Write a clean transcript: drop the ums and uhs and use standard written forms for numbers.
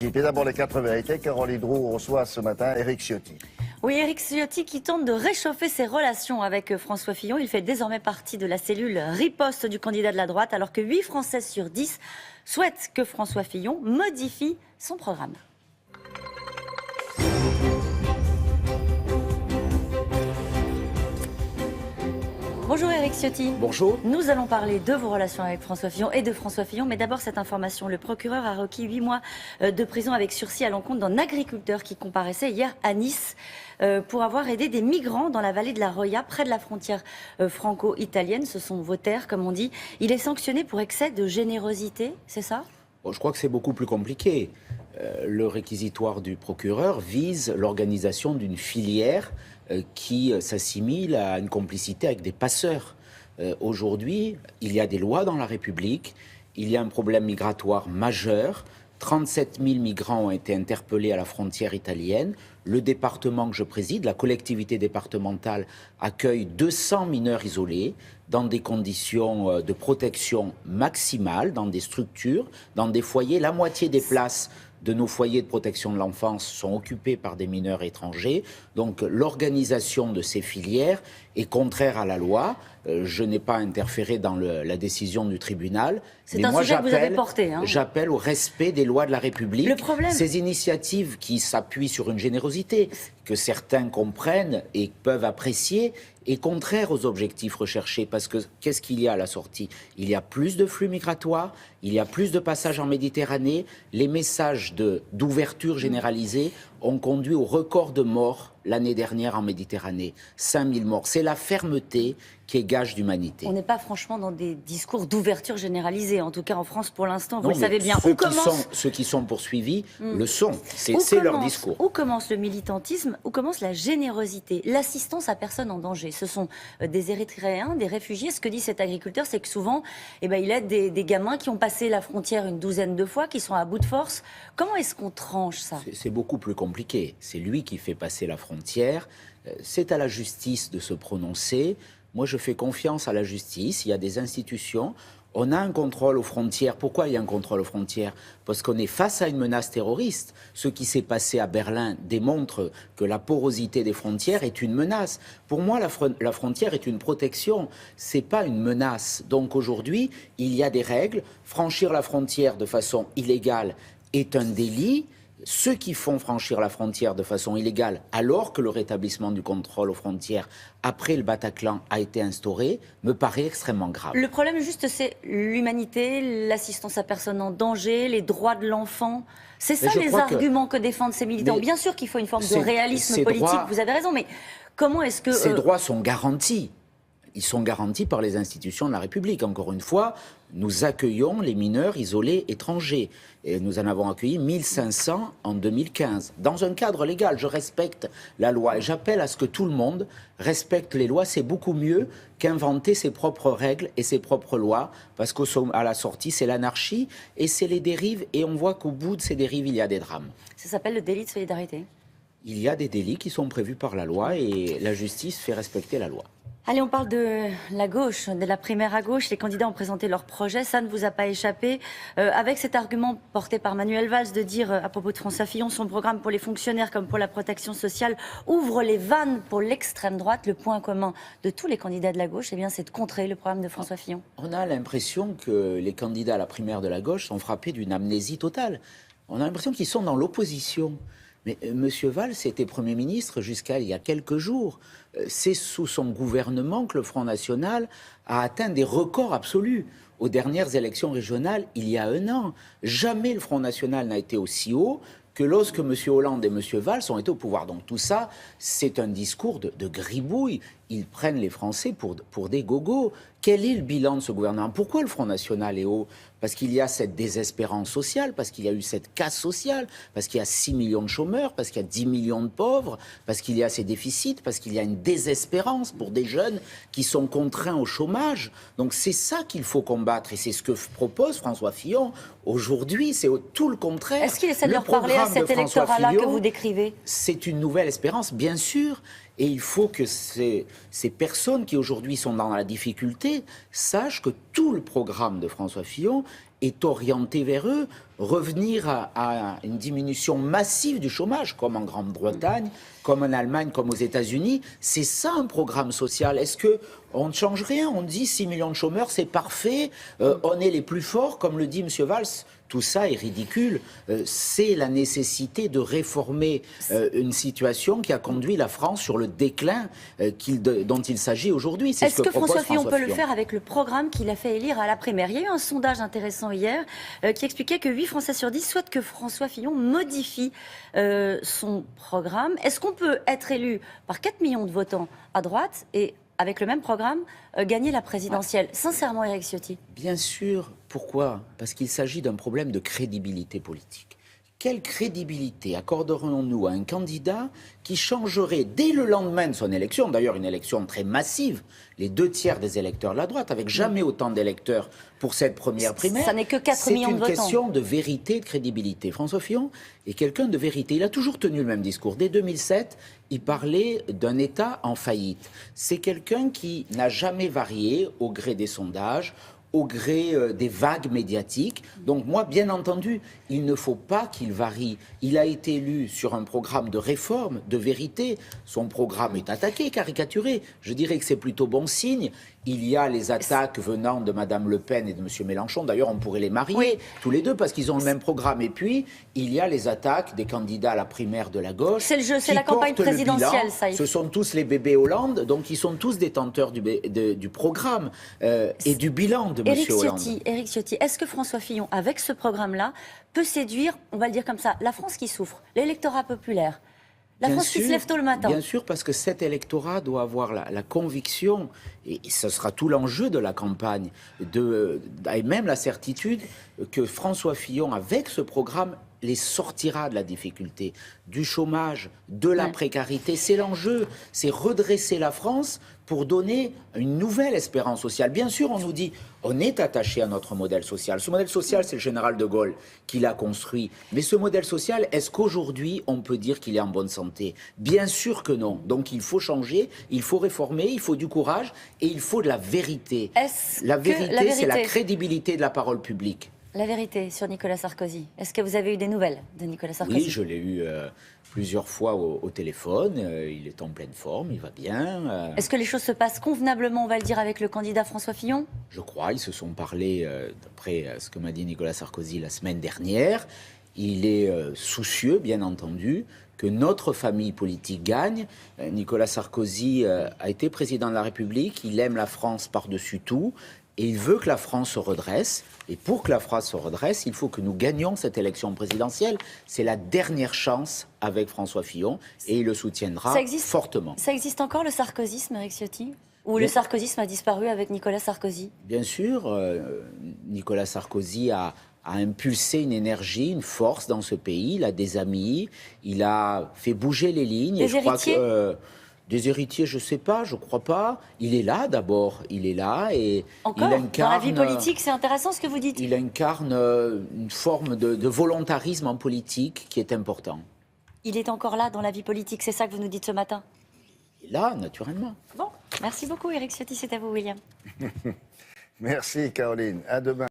Et puis d'abord les 4 vérités, Caroline Roux reçoit ce matin Éric Ciotti. Oui, Éric Ciotti qui tente de réchauffer ses relations avec François Fillon. Il fait désormais partie de la cellule riposte du candidat de la droite, alors que 8 Français sur 10 souhaitent que François Fillon modifie son programme. Bonjour Éric Ciotti. Bonjour. Nous allons parler de vos relations avec François Fillon et de François Fillon. Mais d'abord cette information. Le procureur a requis 8 mois de prison avec sursis à l'encontre d'un agriculteur qui comparaissait hier à Nice pour avoir aidé des migrants dans la vallée de la Roya, près de la frontière franco-italienne. Ce sont vos terres, comme on dit. Il est sanctionné pour excès de générosité, c'est ça ? Bon, je crois que c'est beaucoup plus compliqué. Le réquisitoire du procureur vise l'organisation d'une filière qui s'assimile à une complicité avec des passeurs. Aujourd'hui, il y a des lois dans la République, il y a un problème migratoire majeur. 37 000 migrants ont été interpellés à la frontière italienne. Le département que je préside, la collectivité départementale, accueille 200 mineurs isolés dans des conditions de protection maximale, dans des structures, dans des foyers. La moitié des places de nos foyers de protection de l'enfance sont occupés par des mineurs étrangers. Donc l'organisation de ces filières est contraire à la loi. Je n'ai pas interféré dans la décision du tribunal. C'est un sujet que vous avez porté. J'appelle au respect des lois de la République. Le problème... Ces initiatives qui s'appuient sur une générosité que certains comprennent et peuvent apprécier est contraire aux objectifs recherchés. Parce que qu'est-ce qu'il y a à la sortie ? Il y a plus de flux migratoires, il y a plus de passages en Méditerranée. Les messages d'ouverture généralisée ont conduit au record de morts l'année dernière en Méditerranée. 5000 morts. C'est la fermeté qui est gage d'humanité. On n'est pas franchement dans des discours d'ouverture généralisée, en tout cas en France pour l'instant, vous le savez bien. Ceux qui sont poursuivis le sont, c'est leur discours. Où commence le militantisme, où commence la générosité, l'assistance à personne en danger? Ce sont des Érythréens, des réfugiés. Ce que dit cet agriculteur, c'est que souvent, il aide des gamins qui ont passé la frontière une douzaine de fois, qui sont à bout de force. Comment est-ce qu'on tranche ça? C'est beaucoup plus compliqué. C'est lui qui fait passer la frontière. C'est à la justice de se prononcer. Moi, je fais confiance à la justice. Il y a des institutions. On a un contrôle aux frontières. Pourquoi il y a un contrôle aux frontières? Parce qu'on est face à une menace terroriste. Ce qui s'est passé à Berlin démontre que la porosité des frontières est une menace. Pour moi, la frontière est une protection. C'est pas une menace. Donc aujourd'hui, il y a des règles. Franchir la frontière de façon illégale est un délit. Ceux qui font franchir la frontière de façon illégale, alors que le rétablissement du contrôle aux frontières après le Bataclan a été instauré, me paraît extrêmement grave. Le problème juste, c'est l'humanité, l'assistance à personne en danger, les droits de l'enfant. C'est ça les arguments que défendent ces militants. Bien sûr qu'il faut une forme de réalisme politique, vous avez raison, mais comment est-ce que... Ces droits sont garantis. Ils sont garantis par les institutions de la République. Encore une fois, nous accueillons les mineurs isolés étrangers. Et nous en avons accueilli 1500 en 2015. Dans un cadre légal, je respecte la loi. Et j'appelle à ce que tout le monde respecte les lois. C'est beaucoup mieux qu'inventer ses propres règles et ses propres lois. Parce qu'à la sortie, c'est l'anarchie et c'est les dérives. Et on voit qu'au bout de ces dérives, il y a des drames. Ça s'appelle le délit de solidarité. Il y a des délits qui sont prévus par la loi et la justice fait respecter la loi. Allez, on parle de la gauche, de la primaire à gauche. Les candidats ont présenté leur projet, ça ne vous a pas échappé. Avec cet argument porté par Manuel Valls de dire, à propos de François Fillon, son programme pour les fonctionnaires comme pour la protection sociale ouvre les vannes pour l'extrême droite. Le point commun de tous les candidats de la gauche, c'est de contrer le programme de François Fillon. On a l'impression que les candidats à la primaire de la gauche sont frappés d'une amnésie totale. On a l'impression qu'ils sont dans l'opposition. Mais M. Valls était Premier ministre jusqu'à il y a quelques jours. C'est sous son gouvernement que le Front National a atteint des records absolus. Aux dernières élections régionales, il y a un an, jamais le Front National n'a été aussi haut que lorsque M. Hollande et M. Valls ont été au pouvoir. Donc tout ça, c'est un discours de gribouille. Ils prennent les Français pour des gogos. Quel est le bilan de ce gouvernement? Pourquoi le Front National est haut? Parce qu'il y a cette désespérance sociale, parce qu'il y a eu cette casse sociale, parce qu'il y a 6 millions de chômeurs, parce qu'il y a 10 millions de pauvres, parce qu'il y a ces déficits, parce qu'il y a une désespérance pour des jeunes qui sont contraints au chômage. Donc c'est ça qu'il faut combattre et c'est ce que propose François Fillon. Aujourd'hui, c'est tout le contraire. Est-ce qu'il essaie de leur parler à cet électorat-là que vous décrivez? C'est une nouvelle espérance, bien sûr. Et il faut que ces personnes qui aujourd'hui sont dans la difficulté sachent que tout le programme de François Fillon est orienté vers eux, revenir à une diminution massive du chômage, comme en Grande-Bretagne, comme en Allemagne, comme aux États-Unis. C'est ça un programme social. Est-ce qu'on ne change rien? On dit 6 millions de chômeurs, c'est parfait, on est les plus forts, comme le dit M. Valls. Tout ça est ridicule. C'est la nécessité de réformer une situation qui a conduit la France sur le déclin dont il s'agit aujourd'hui. Est-ce que François Fillon peut le faire avec le programme qu'il a fait élire à la primaire? Il y a eu un sondage intéressant hier qui expliquait que 8 Français sur 10 souhaitent que François Fillon modifie son programme. Est-ce qu'on peut être élu par 4 millions de votants à droite et avec le même programme, gagner la présidentielle? Sincèrement, Éric Ciotti. Bien sûr. Pourquoi? Parce qu'il s'agit d'un problème de crédibilité politique. Quelle crédibilité accorderions-nous à un candidat qui changerait dès le lendemain de son élection, d'ailleurs une élection très massive, les 2/3 des électeurs de la droite, avec jamais autant d'électeurs pour cette première primaire? Ça n'est que 4 millions de votants. C'est une question de vérité et de crédibilité. François Fillon est quelqu'un de vérité. Il a toujours tenu le même discours. Dès 2007, il parlait d'un État en faillite. C'est quelqu'un qui n'a jamais varié au gré des sondages, au gré des vagues médiatiques. Donc moi, bien entendu, il ne faut pas qu'il varie. Il a été élu sur un programme de réforme, de vérité. Son programme est attaqué, caricaturé. Je dirais que c'est plutôt bon signe. Il y a les attaques venant de Mme Le Pen et de M. Mélenchon. D'ailleurs, on pourrait les marier tous les deux parce qu'ils ont le même programme. Et puis, il y a les attaques des candidats à la primaire de la gauche. C'est le jeu, c'est la campagne présidentielle, ça. Ce sont tous les bébés Hollande, donc ils sont tous détenteurs du programme et du bilan de M. Hollande. Éric Ciotti, est-ce que François Fillon, avec ce programme-là, peut séduire, on va le dire comme ça, la France qui souffre, l'électorat populaire, la France qui se lève tôt le matin? Bien sûr, parce que cet électorat doit avoir la conviction, et ce sera tout l'enjeu de la campagne, et même la certitude que François Fillon, avec ce programme, les sortira de la difficulté, du chômage, de la précarité. C'est l'enjeu, c'est redresser la France pour donner une nouvelle espérance sociale. Bien sûr, on nous dit, on est attaché à notre modèle social. Ce modèle social, c'est le général de Gaulle qui l'a construit. Mais ce modèle social, est-ce qu'aujourd'hui, on peut dire qu'il est en bonne santé? Bien sûr que non. Donc il faut changer, il faut réformer, il faut du courage et il faut de la vérité. La vérité, c'est la crédibilité de la parole publique. La vérité sur Nicolas Sarkozy. Est-ce que vous avez eu des nouvelles de Nicolas Sarkozy? Oui, je l'ai eu plusieurs fois au téléphone. Il est en pleine forme, il va bien. Est-ce que les choses se passent convenablement, on va le dire, avec le candidat François Fillon? Je crois, ils se sont parlé, d'après ce que m'a dit Nicolas Sarkozy la semaine dernière. Il est soucieux, bien entendu, que notre famille politique gagne. Nicolas Sarkozy a été président de la République, il aime la France par-dessus tout. Et il veut que la France se redresse. Et pour que la France se redresse, il faut que nous gagnions cette élection présidentielle. C'est la dernière chance avec François Fillon. Et il le soutiendra fortement. Ça existe encore, le sarkozysme, Éric Ciotti? Ou le sarkozysme a disparu avec Nicolas Sarkozy? Bien sûr. Nicolas Sarkozy a impulsé une énergie, une force dans ce pays. Il a des amis. Il a fait bouger les lignes. Des héritiers? Des héritiers, je ne sais pas, je ne crois pas. Il est là d'abord, il est là et encore, il incarne... Dans la vie politique, c'est intéressant ce que vous dites. Il incarne une forme de volontarisme en politique qui est important. Il est encore là dans la vie politique, c'est ça que vous nous dites ce matin? Il est là, naturellement. Bon, merci beaucoup Éric Ciotti, c'est à vous William. Merci Caroline, à demain.